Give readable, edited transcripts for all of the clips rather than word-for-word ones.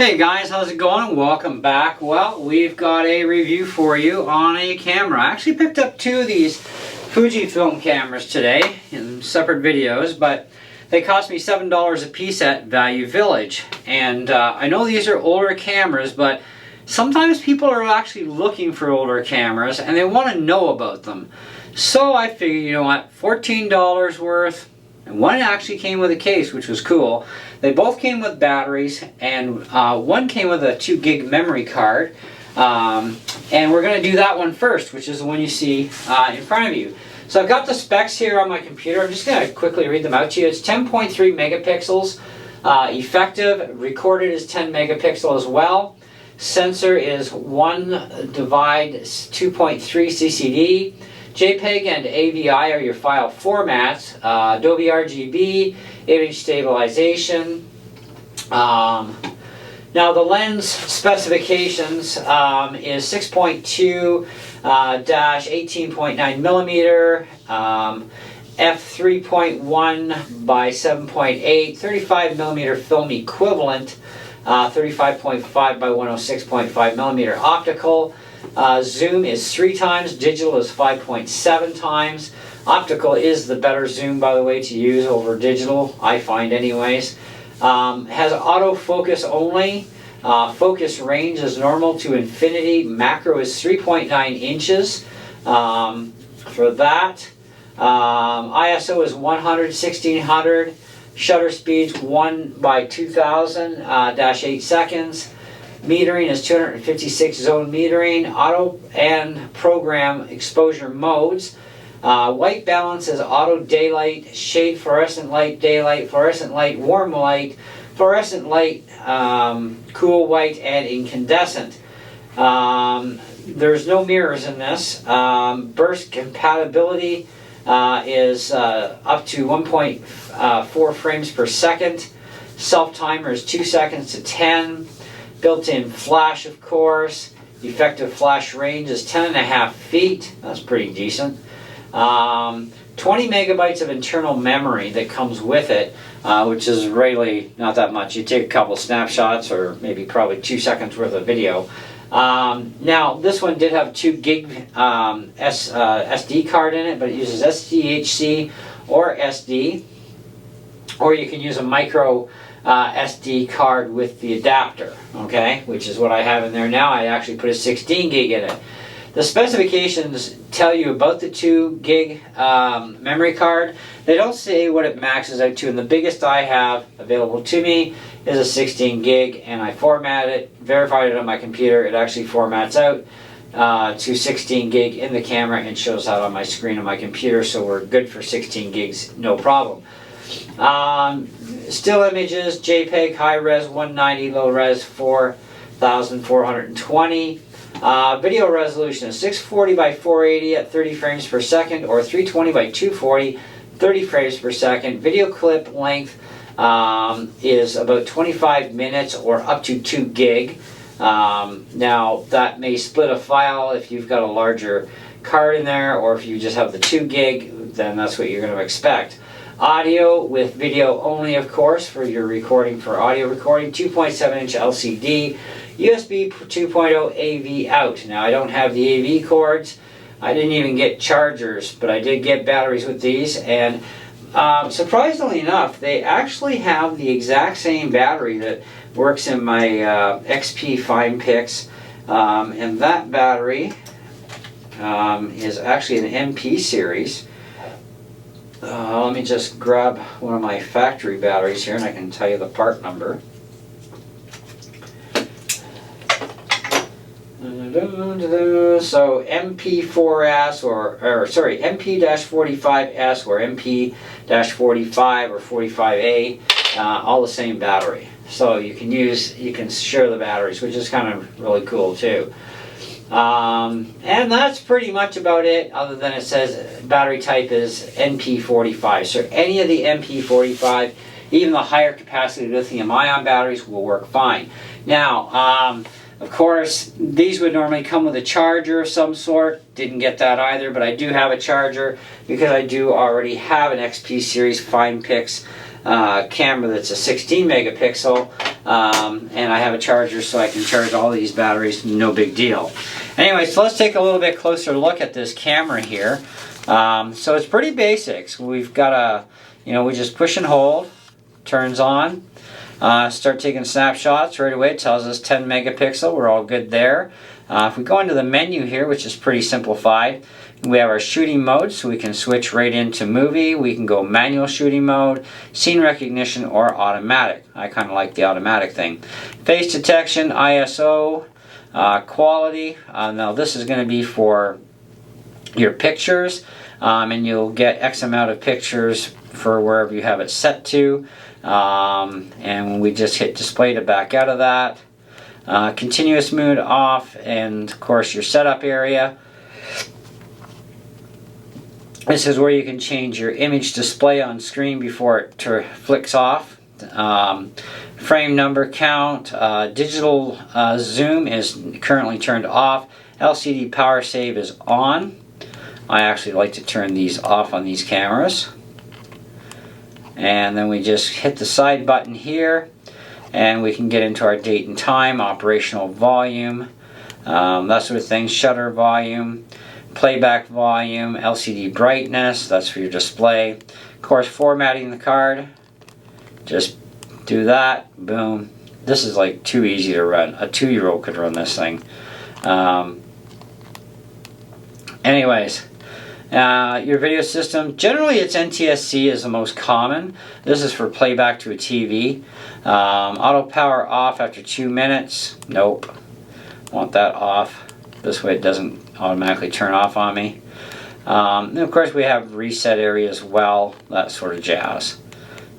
Hey guys, how's it going? Welcome back. Well, we've got a review for you on a camera. I actually picked up two of these FujiFilm cameras today in separate videos, but they cost me $7 a piece at Value Village. And I know these are older cameras, but sometimes people are actually looking for older cameras and they want to know about them. So I figured, you know what, $14 worth. And one actually came with a case, which was cool. They both came with batteries, and one came with a 2 gig memory card. And we're going to do that one first, which is the one you see in front of you. So I've got the specs here on my computer. I'm just going to quickly read them out to you. It's 10.3 megapixels. Effective. Recorded is 10 megapixel as well. Sensor is 1 divide 2.3 CCD. JPEG and AVI are your file formats. Adobe RGB, image stabilization. Now the lens specifications is 6.2 18.9 millimeter, f3.1 by 7.8, 35 millimeter film equivalent, 35.5 by 106.5 millimeter optical. Zoom is 3 times, digital is 5.7 times. Optical is the better zoom, by the way, to use over digital, I find anyways. Has autofocus only. Focus range is normal to infinity. Macro is 3.9 inches for that. ISO is 100, 1600. Shutter speeds 1 by 2000 -8 seconds. Metering is 256 zone metering. Auto and program exposure modes. White balance is auto daylight, shade fluorescent light, warm light, fluorescent light, cool white, and incandescent. There's no mirrors in this. Burst compatibility is up to 1.4 frames per second. Self timer is 2 seconds to 10. Built-in flash, of course. Effective flash range is 10.5 feet. That's pretty decent. 20 megabytes of internal memory that comes with it, which is really not that much. You take a couple snapshots or maybe probably 2 seconds worth of video. Now, this one did have 2 gig SD card in it, but it uses SDHC or SD. Or you can use a micro SD card with the adapter, okay, which is what I have in there now. I actually put a 16 gig in it. The specifications tell you about the 2 gig memory card. They don't say what it maxes out to, and the biggest I have available to me is a 16 gig, and I formatted it, verified it on my computer. It actually formats out to 16 gig in the camera and shows that on my screen on my computer, so we're good for 16 gigs, no problem. Still images, JPEG, high res 190, low res 4420. Video resolution is 640 by 480 at 30 frames per second, or 320 by 240, 30 frames per second. Video clip length is about 25 minutes or up to 2 gig. Now that may split a file if you've got a larger card in there, or if you just have the 2 gig, then that's what you're going to expect. Audio with video only, of course, for your recording, for audio recording. 2.7-inch LCD, USB 2.0 AV out. Now, I don't have the AV cords. I didn't even get chargers, but I did get batteries with these. And surprisingly enough, they actually have the exact same battery that works in my XP Fine Pix. And that battery is actually an MP series. Let me just grab one of my factory batteries here and I can tell you the part number. So MP4S or sorry, MP-45S or MP-45 or 45A, all the same battery. So you can share the batteries, which is kind of really cool too. And that's pretty much about it, other than it says battery type is NP45. So any of the NP45, even the higher capacity lithium ion batteries will work fine. Now, of course, these would normally come with a charger of some sort. Didn't get that either, but I do have a charger because I do already have an XP series Fine Pix camera that's a 16 megapixel. and I have a charger so I can charge all these batteries, no big deal. Anyway, so let's take a little bit closer look at this camera here. So it's pretty basic. So we've got a, we just push and hold, turns on, start taking snapshots right away. It tells us 10 megapixel, we're all good there. If we go into the menu here, which is pretty simplified, we have our shooting mode, so we can switch right into movie. We can go manual shooting mode, scene recognition, or automatic. I kind of like the automatic thing. Face detection, ISO, quality. Now this is going to be for your pictures, and you'll get X amount of pictures for wherever you have it set to. And we just hit display to back out of that. Continuous mode off, and of course your setup area. This is where you can change your image display on screen before it flicks off. Frame number count, digital zoom is currently turned off. LCD power save is on. I actually like to turn these off on these cameras. And then we just hit the side button here, and we can get into our date and time, operational volume, that sort of thing, shutter volume, playback volume, LCD brightness, that's for your display. Of course, formatting the card, just do that, boom. This is like too easy to run. A 2-year-old could run this thing. Anyways, your video system, generally it's NTSC is the most common. This is for playback to a TV. Auto power off after 2 minutes. Nope. Want that off. This way it doesn't automatically turn off on me. And of course we have reset area as well, that sort of jazz.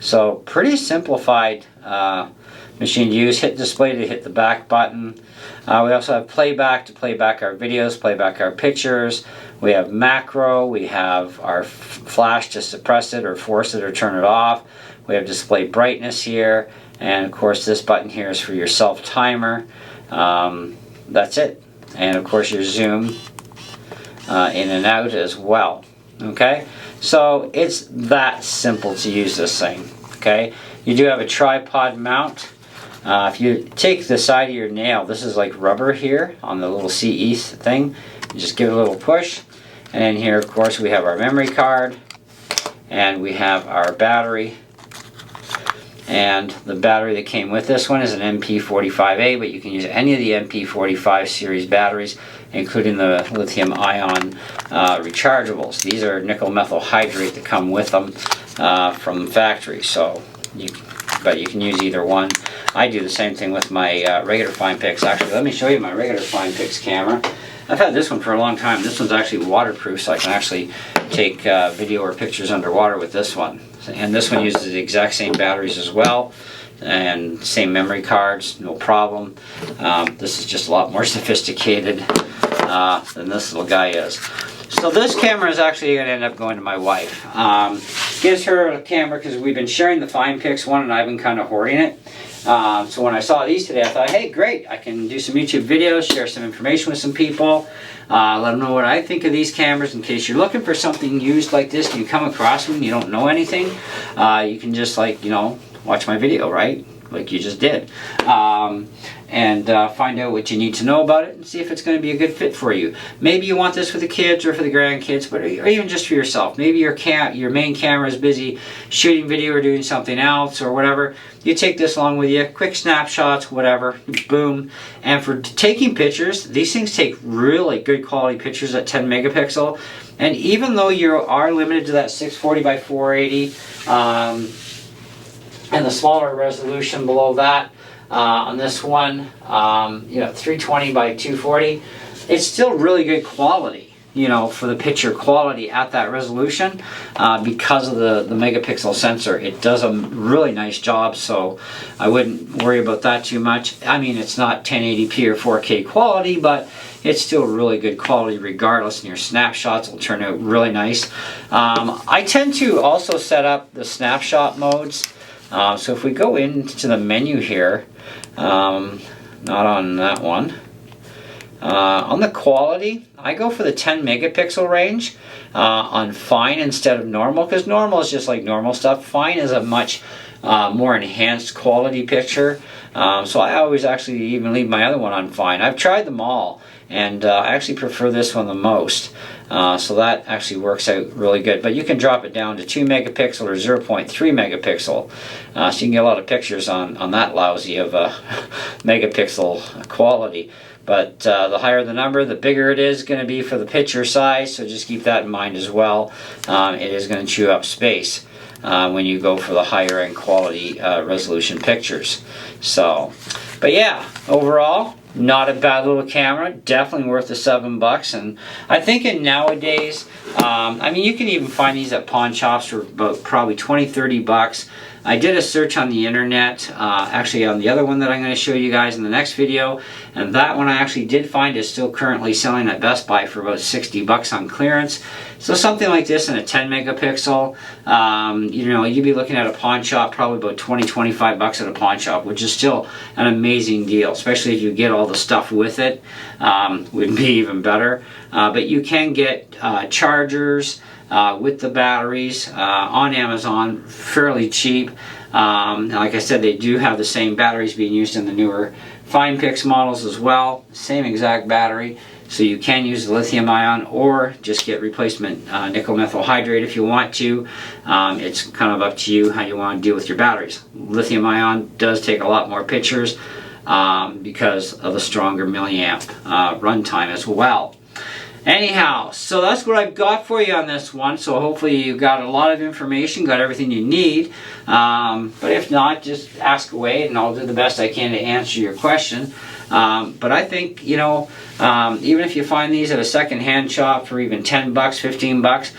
So pretty simplified machine to use. Hit display to hit the back button. We also have playback to playback our videos, playback our pictures. We have macro, we have our flash to suppress it or force it or turn it off. We have display brightness here, and of course this button here is for your self timer. That's it. And of course your zoom in and out as well. Okay, so it's that simple to use this thing. Okay, you do have a tripod mount. If you take the side of your nail, this is like rubber here on the little CE thing. You just give it a little push, and then here of course we have our memory card, and we have our battery. And the battery that came with this one is an MP45A, but you can use any of the MP45 series batteries, including the lithium ion rechargeables. These are nickel methyl hydrate that come with them from the factory, so but you can use either one. I do the same thing with my regular FinePix. Actually, let me show you my regular FinePix camera. I've had this one for a long time. This one's actually waterproof, so I can actually take video or pictures underwater with this one. And this one uses the exact same batteries as well, and same memory cards, no problem. This is just a lot more sophisticated than this little guy is. So this camera is actually going to end up going to my wife. Gives her a camera because we've been sharing the FinePix one, and I've been kind of hoarding it. So when I saw these today, I thought, hey, great, I can do some YouTube videos, share some information with some people, let them know what I think of these cameras. In case you're looking for something used like this and you come across one and you don't know anything, you can just watch my video, right? Like you just did. And find out what you need to know about it and see if it's going to be a good fit for you. Maybe you want this for the kids or for the grandkids, but or even just for yourself. Maybe your main camera is busy shooting video or doing something else or whatever. You take this along with you, quick snapshots, whatever, boom. And for taking pictures, these things take really good quality pictures at 10 megapixel. And even though you are limited to that 640 by 480 and the smaller resolution below that, on this one, 320 by 240, it's still really good quality, for the picture quality at that resolution, because of the megapixel sensor. It does a really nice job, so I wouldn't worry about that too much. I mean, it's not 1080p or 4K quality, but it's still really good quality regardless, and your snapshots will turn out really nice. I tend to also set up the snapshot modes. So if we go into the menu here, not on that one, On the quality, I go for the 10 megapixel range on fine instead of normal, because normal is just like normal stuff. Fine is a much more enhanced quality picture. So I always actually even leave my other one on fine. I've tried them all, and I actually prefer this one the most. So that actually works out really good. But you can drop it down to 2 megapixel or 0.3 megapixel. So you can get a lot of pictures on that lousy of a megapixel quality. But the higher the number, the bigger it is going to be for the picture size. So just keep that in mind as well. It is going to chew up space when you go for the higher end quality resolution pictures. So, but yeah, overall, not a bad little camera, definitely worth the $7. And I think in nowadays, I mean, you can even find these at pawn shops for about probably $20-30. I did a search on the internet, actually on the other one that I'm going to show you guys in the next video, and that one I actually did find is still currently selling at Best Buy for about $60 on clearance. So something like this in a 10 megapixel, you know, you'd be looking at a pawn shop probably about $20-25 at a pawn shop, which is still an amazing deal, especially if you get all the stuff with it, would be even better. But you can get chargers with the batteries on Amazon fairly cheap. Like I said, they do have the same batteries being used in the newer Fine Pix models as well, same exact battery. So you can use the lithium ion or just get replacement nickel methyl hydrate if you want to. It's kind of up to you how you want to deal with your batteries. Lithium ion does take a lot more pictures because of the stronger milliamp runtime as well. Anyhow, so that's what I've got for you on this one. So hopefully you got a lot of information, got everything you need. But if not, just ask away and I'll do the best I can to answer your question. But I think, you know, even if you find these at a second-hand shop for even $10, $15,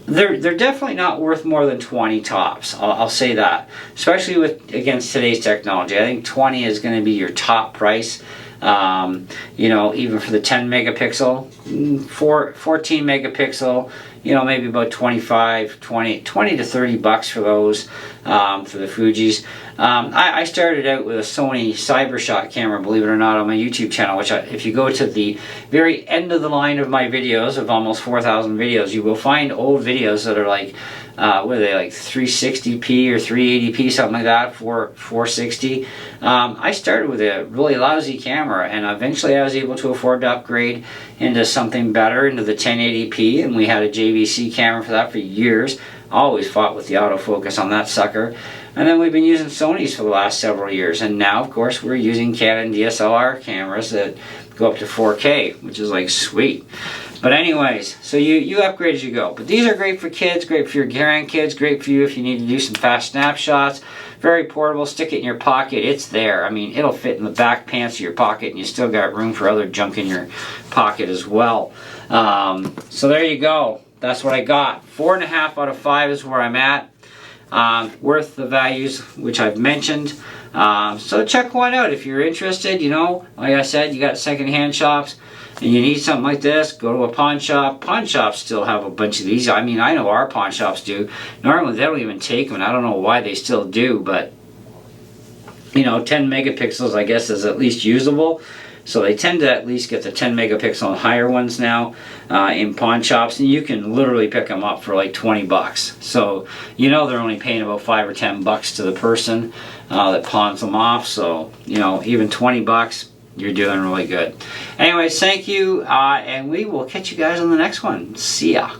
they're definitely not worth more than 20 tops. I'll say that, especially with against today's technology. I think 20 is going to be your top price. You know, even for the 10 megapixel, 14 megapixel, you know, maybe about 20 to $30 for those, for the Fujis. I started out with a Sony CyberShot camera, believe it or not, on my YouTube channel, which if you go to the very end of the line of my videos, of almost 4,000 videos, you will find old videos that are like, what are they, like 360p or 380p, something like that, 460. I started with a really lousy camera, and eventually I was able to afford to upgrade into something better, into the 1080p, and we had a JVC camera for that for years. I always fought with the autofocus on that sucker. And then we've been using Sonys for the last several years, and now of course we're using Canon DSLR cameras that go up to 4K, which is like sweet. But anyways, so you upgrade as you go. But these are great for kids, great for your grandkids, great for you if you need to do some fast snapshots. Very portable, stick it in your pocket, it's there. I mean, it'll fit in the back pants of your pocket, and you still got room for other junk in your pocket as well. So there you go. That's what I got. 4.5 out of 5 is where I'm at. Worth the values which I've mentioned. So check one out if you're interested. You know, like I said, you got second-hand shops and you need something like this, go to a pawn shop. Pawn shops still have a bunch of these. I mean, I know our pawn shops do. Normally they don't even take them, and I don't know why they still do, but you know, 10 megapixels I guess is at least usable. So they tend to at least get the 10 megapixel and higher ones now in pawn shops, and you can literally pick them up for like 20 bucks. So you know they're only paying about 5 or 10 bucks to the person that pawns them off. So you know, even 20 bucks, you're doing really good. Anyways, thank you, and we will catch you guys on the next one. See ya.